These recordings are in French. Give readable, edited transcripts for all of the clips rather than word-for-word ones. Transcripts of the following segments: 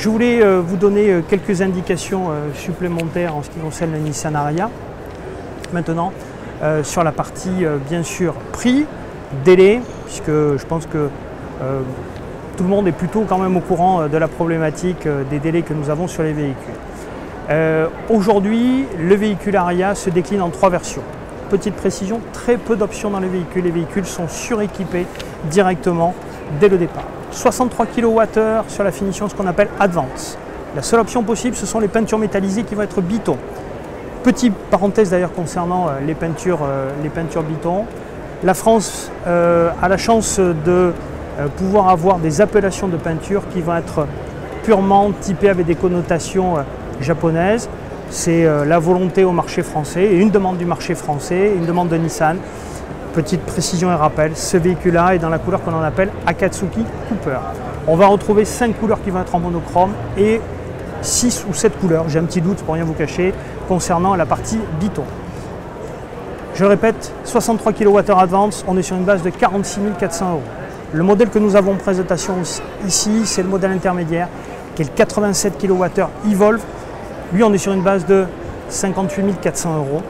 Je voulais vous donner quelques indications supplémentaires en ce qui concerne le Nissan Ariya. Maintenant, sur la partie bien sûr prix, délai, puisque je pense que tout le monde est plutôt quand même au courant de la problématique des délais que nous avons sur les véhicules. Aujourd'hui, le véhicule Ariya se décline en 3 versions. Petite précision, très peu d'options dans les véhicules sont suréquipés directement dès le départ. 63 kWh sur la finition, ce qu'on appelle Advance. La seule option possible, ce sont les peintures métallisées qui vont être Biton. Petite parenthèse d'ailleurs concernant les peintures Biton. La France a la chance de pouvoir avoir des appellations de peinture qui vont être purement typées avec des connotations japonaises. C'est la volonté au marché français et une demande du marché français, une demande de Nissan. Petite précision et rappel, ce véhicule-là est dans la couleur qu'on appelle Akatsuki Cooper. On va retrouver 5 couleurs qui vont être en monochrome et 6 ou 7 couleurs, j'ai un petit doute pour rien vous cacher, concernant la partie Biton. Je répète, 63 kWh Advance, on est sur une base de 46 400 €. Le modèle que nous avons en présentation ici, c'est le modèle intermédiaire, qui est le 87 kWh Evolve. Lui, on est sur une base de 58 400 €.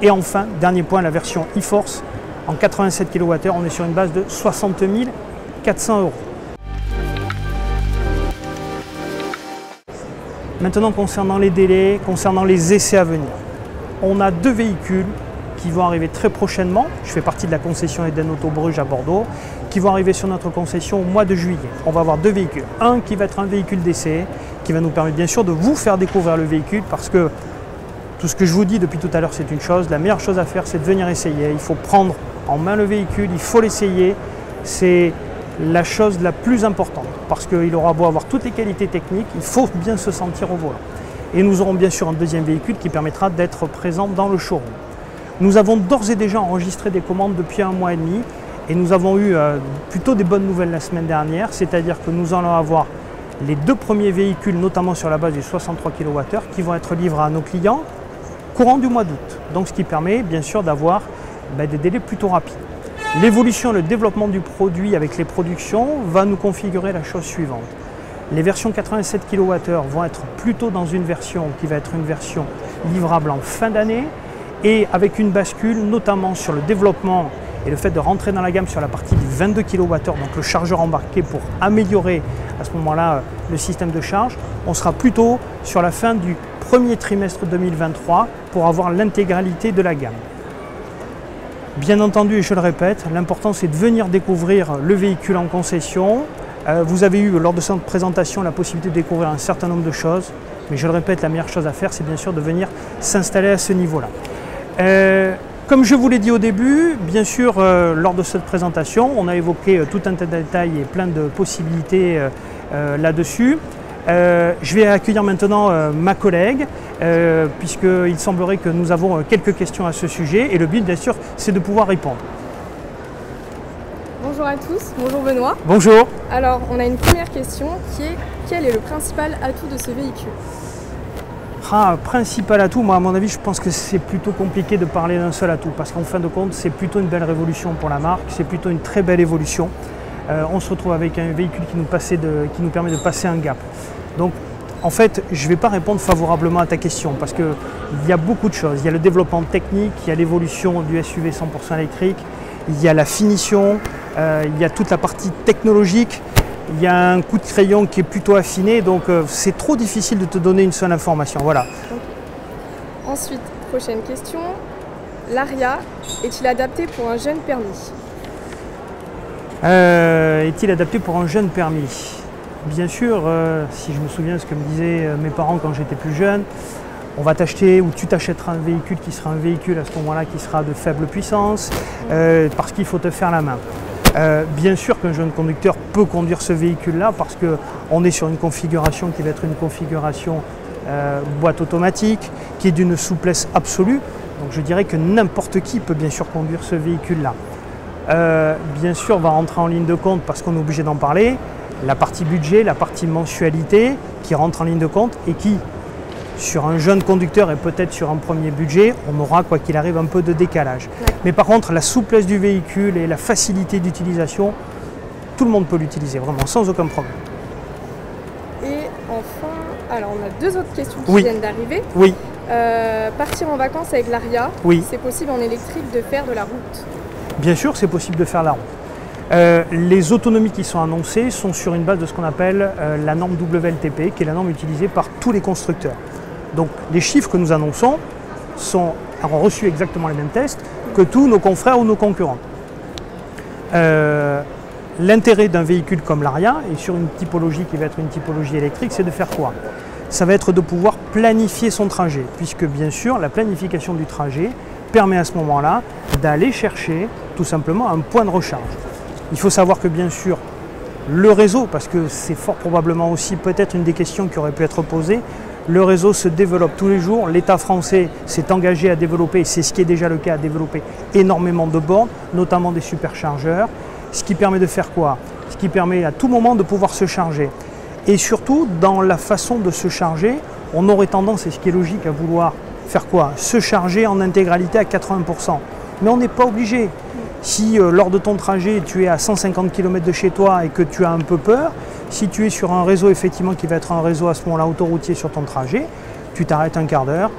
Et enfin, dernier point, la version e-Force, en 87 kWh, on est sur une base de 60 400 €. Maintenant, concernant les délais, concernant les essais à venir, on a 2 véhicules qui vont arriver très prochainement. Je fais partie de la concession Eden Auto Bruges à Bordeaux, qui vont arriver sur notre concession au mois de juillet. On va avoir 2 véhicules. Un qui va être un véhicule d'essai, qui va nous permettre bien sûr de vous faire découvrir le véhicule, parce que tout ce que je vous dis depuis tout à l'heure, c'est une chose. La meilleure chose à faire, c'est de venir essayer. Il faut prendre en main le véhicule, il faut l'essayer. C'est la chose la plus importante, parce qu'il aura beau avoir toutes les qualités techniques, il faut bien se sentir au volant. Et nous aurons bien sûr un deuxième véhicule qui permettra d'être présent dans le showroom. Nous avons d'ores et déjà enregistré des commandes depuis 1 mois et demi et nous avons eu plutôt des bonnes nouvelles la semaine dernière, c'est-à-dire que nous allons avoir les 2 premiers véhicules, notamment sur la base du 63 kWh, qui vont être livrés à nos clients courant du mois d'août. Donc ce qui permet bien sûr d'avoir des délais plutôt rapides. L'évolution et le développement du produit avec les productions va nous configurer la chose suivante. Les versions 87 kWh vont être plutôt dans une version qui va être une version livrable en fin d'année, et avec une bascule notamment sur le développement et le fait de rentrer dans la gamme sur la partie du 22 kWh, donc le chargeur embarqué pour améliorer à ce moment-là le système de charge, on sera plutôt sur la fin du premier trimestre 2023 pour avoir l'intégralité de la gamme. Bien entendu, et je le répète, l'important c'est de venir découvrir le véhicule en concession. Vous avez eu lors de cette présentation la possibilité de découvrir un certain nombre de choses, mais je le répète, la meilleure chose à faire, c'est bien sûr de venir s'installer à ce niveau-là. Comme je vous l'ai dit au début, bien sûr, lors de cette présentation, on a évoqué tout un tas de détails et plein de possibilités là-dessus. Je vais accueillir maintenant ma collègue, puisqu'il semblerait que nous avons quelques questions à ce sujet, et le but, bien sûr, c'est de pouvoir répondre. Bonjour à tous, bonjour Benoît. Bonjour. Alors, on a une première question qui est: quel est le principal atout de ce véhicule? Principal atout, moi à mon avis je pense que c'est plutôt compliqué de parler d'un seul atout, parce qu'en fin de compte c'est plutôt une belle révolution pour la marque, c'est plutôt une très belle évolution. On se retrouve avec un véhicule qui nous permet de passer un gap. Donc en fait je ne vais pas répondre favorablement à ta question, parce qu'il y a beaucoup de choses. Il y a le développement technique, il y a l'évolution du SUV 100% électrique, il y a la finition, il y a toute la partie technologique. Il y a un coup de crayon qui est plutôt affiné, donc c'est trop difficile de te donner une seule information. Voilà. Okay. Ensuite, prochaine question. L'Ariya est-il adapté pour un jeune permis? Est-il adapté pour un jeune permis? Bien sûr, si je me souviens ce que me disaient mes parents quand j'étais plus jeune, on va t'acheter ou tu t'achèteras un véhicule qui sera un véhicule à ce moment-là qui sera de faible puissance, parce qu'il faut te faire la main. Bien sûr qu'un jeune conducteur peut conduire ce véhicule-là, parce qu'on est sur une configuration qui va être une configuration boîte automatique, qui est d'une souplesse absolue. Donc je dirais que n'importe qui peut bien sûr conduire ce véhicule-là. Bien sûr, on va rentrer en ligne de compte, parce qu'on est obligé d'en parler, la partie budget, la partie mensualité qui rentre en ligne de compte et qui, sur un jeune conducteur et peut-être sur un premier budget, on aura quoi qu'il arrive un peu de décalage. Ouais. Mais par contre, la souplesse du véhicule et la facilité d'utilisation, tout le monde peut l'utiliser, vraiment, sans aucun problème. Et 2 autres questions qui Oui. viennent d'arriver. Oui, Partir en vacances avec l'Aria, Oui. c'est possible en électrique de faire de la route? bien sûr, c'est possible de faire la route. Les autonomies qui sont annoncées sont sur une base de ce qu'on appelle la norme WLTP, qui est la norme utilisée par tous les constructeurs. Donc les chiffres que nous annonçons ont reçu exactement les mêmes tests que tous nos confrères ou nos concurrents. L'intérêt d'un véhicule comme l'Aria, et sur une typologie qui va être une typologie électrique, c'est de faire quoi? Ça va être de pouvoir planifier son trajet, puisque bien sûr la planification du trajet permet à ce moment-là d'aller chercher tout simplement un point de recharge. Il faut savoir que bien sûr le réseau, parce que c'est fort probablement aussi peut-être une des questions qui aurait pu être posée, le réseau se développe tous les jours. L'État français s'est engagé à développer, et c'est ce qui est déjà le cas, à développer énormément de bornes, notamment des superchargeurs, ce qui permet de faire quoi? Ce qui permet à tout moment de pouvoir se charger. Et surtout, dans la façon de se charger, on aurait tendance, et ce qui est logique, à vouloir faire quoi? Se charger en intégralité à 80%. Mais on n'est pas obligé. Si lors de ton trajet, tu es à 150 km de chez toi et que tu as un peu peur, si tu es sur un réseau effectivement qui va être un réseau à ce moment-là autoroutier sur ton trajet, tu t'arrêtes un quart d'heure.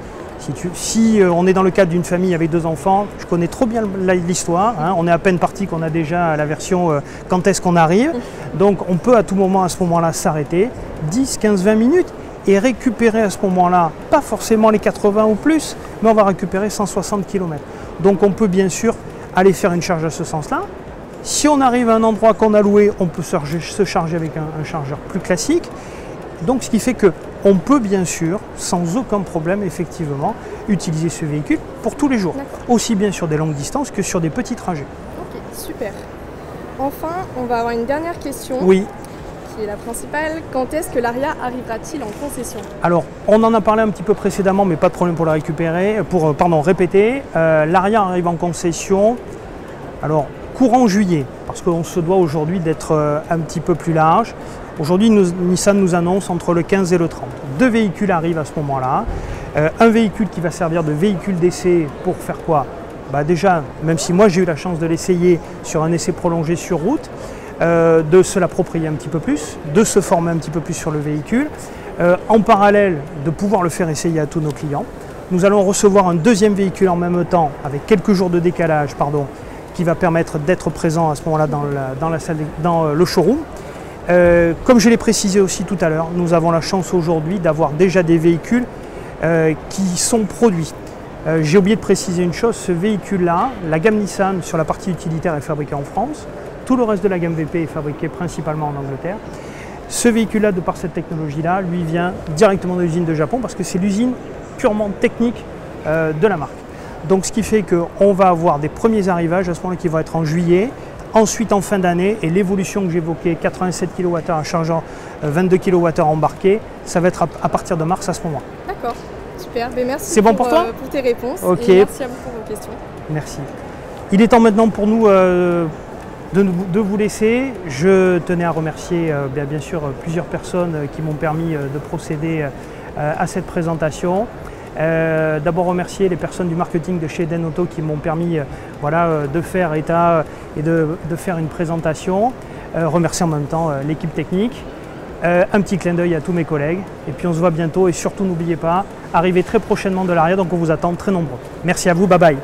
Si on est dans le cadre d'une famille avec 2 enfants, je connais trop bien l'histoire, hein, on est à peine parti qu'on a déjà la version quand est-ce qu'on arrive. Donc on peut à tout moment à ce moment-là s'arrêter, 10, 15, 20 minutes et récupérer à ce moment-là, pas forcément les 80 ou plus, mais on va récupérer 160 km. Donc on peut bien sûr aller faire une charge à ce sens-là. Si on arrive à un endroit qu'on a loué, on peut se charger avec un chargeur plus classique. Donc ce qui fait qu'on peut bien sûr, sans aucun problème, effectivement, utiliser ce véhicule pour tous les jours. Aussi bien sur des longues distances que sur des petits trajets. Ok, super. Enfin, on va avoir une dernière question. Oui. Qui est la principale. Quand est-ce que l'Aria arrivera-t-il en concession? Alors, on en a parlé un petit peu précédemment, mais pas de problème pour la récupérer, répéter. L'Aria arrive en concession, alors, courant juillet, parce qu'on se doit aujourd'hui d'être un petit peu plus large. Aujourd'hui, Nissan nous annonce entre le 15 et le 30. 2 véhicules arrivent à ce moment-là. Un véhicule qui va servir de véhicule d'essai pour faire quoi? Déjà, même si moi j'ai eu la chance de l'essayer sur un essai prolongé sur route, de se l'approprier un petit peu plus, de se former un petit peu plus sur le véhicule, en parallèle de pouvoir le faire essayer à tous nos clients. Nous allons recevoir un deuxième véhicule en même temps, avec quelques jours de décalage, qui va permettre d'être présent à ce moment-là dans le showroom. Comme je l'ai précisé aussi tout à l'heure, nous avons la chance aujourd'hui d'avoir déjà des véhicules qui sont produits. J'ai oublié de préciser une chose, ce véhicule-là, la gamme Nissan sur la partie utilitaire est fabriquée en France, tout le reste de la gamme VP est fabriqué principalement en Angleterre. Ce véhicule-là, de par cette technologie-là, lui vient directement de l'usine de Japon parce que c'est l'usine purement technique de la marque. Donc ce qui fait qu'on va avoir des premiers arrivages à ce moment-là qui vont être en juillet, ensuite en fin d'année, et l'évolution que j'évoquais, 87 kWh à chargeur 22 kWh embarqué, ça va être à partir de mars à ce moment. D'accord, super. Merci c'est bon pour toi pour tes réponses. Ok. Et merci à vous pour vos questions. Merci. Il est temps maintenant pour nous de vous laisser. Je tenais à remercier bien sûr plusieurs personnes qui m'ont permis de procéder à cette présentation. D'abord remercier les personnes du marketing de chez Eden Auto qui m'ont permis de faire état et de faire une présentation. Remercier en même temps l'équipe technique. Un petit clin d'œil à tous mes collègues. Et puis on se voit bientôt et surtout n'oubliez pas, arrivez très prochainement de l'Aria, donc on vous attend très nombreux. Merci à vous, bye bye.